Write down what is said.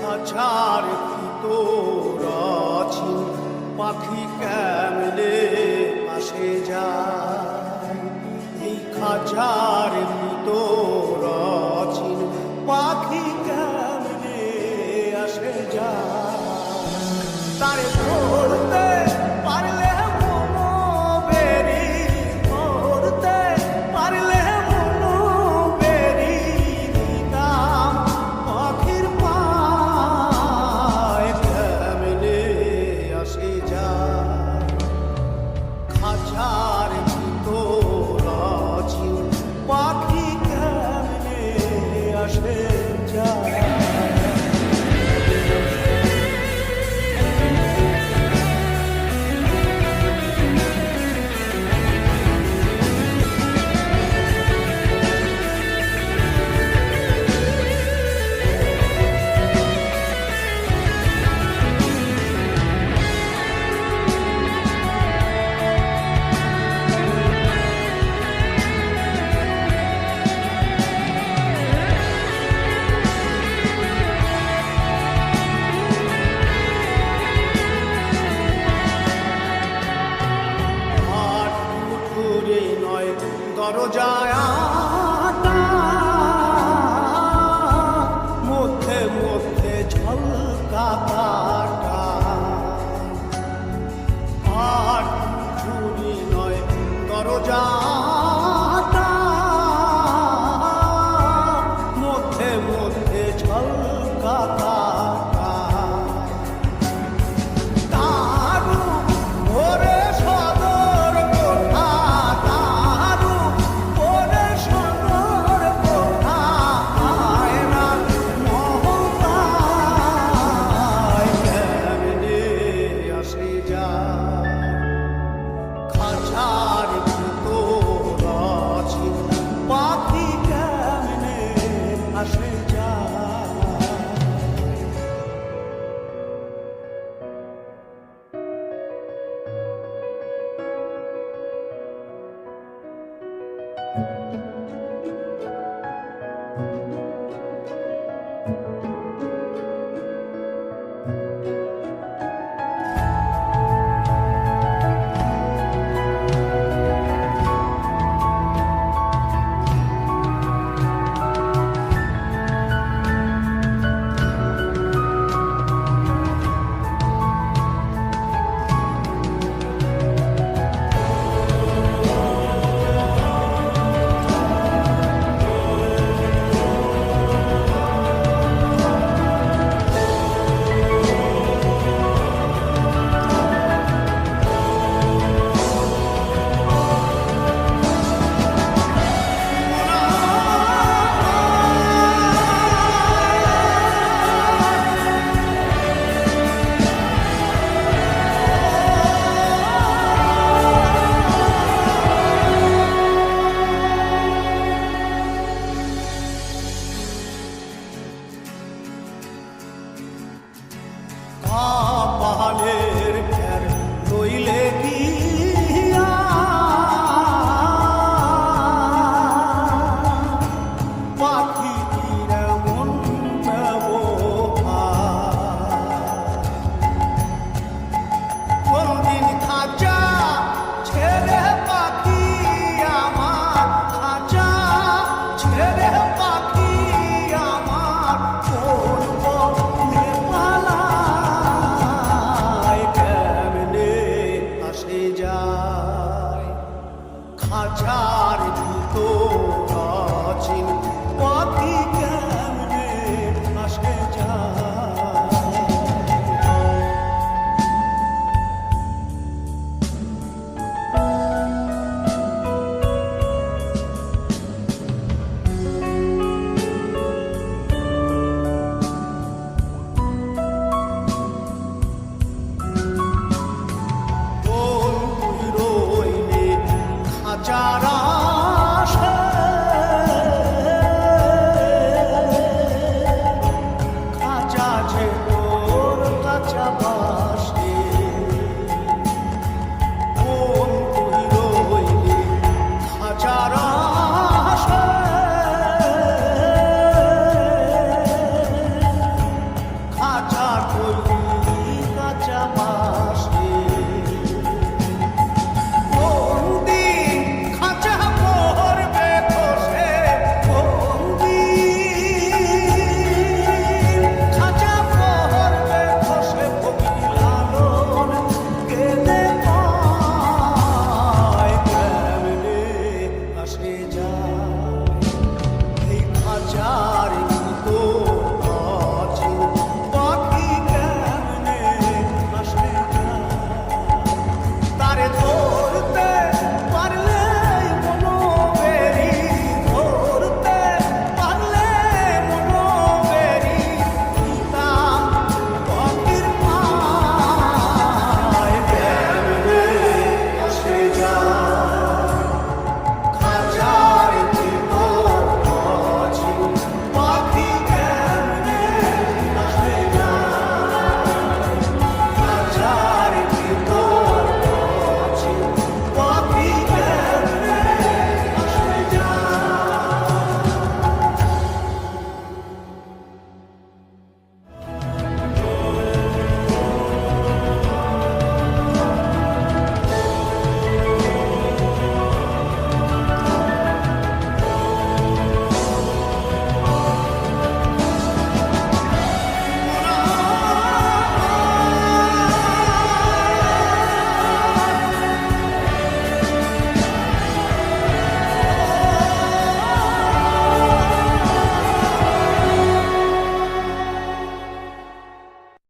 খাঁচার ভিতর অচিন পাখি কেমনে আসে যায়। এই খাঁচার ভিতর অচিন পাখি কেমনে আসে যায়। তারে ধরতে পারলে ধরতে পারলে খাঁচার ভিতর অচিন পাখি কেমনে আসে যায়। দরজায় আটা মধ্যে মধ্যে ঝলকা কাটা, আর চুরি নয় দরজা আটা মধ্যে মধ্যে ঝলকা কাটা। খাঁচার ভিতর অচিন পাখি কেমনে আসে যায়। পাহাড়ের ঘের রইলে কি পাখি মন কোনদিন খাঁচা ছেড়ে পাখি আমার, খাঁচা ছেড়ে পাখি আমার কোন পথে পালায় কেমনে আসে যায়। খাঁচার ভিতর অচিন পাখি কেমনে আসে যায়। খাঁচারা খাঁচা যে তোর কাছা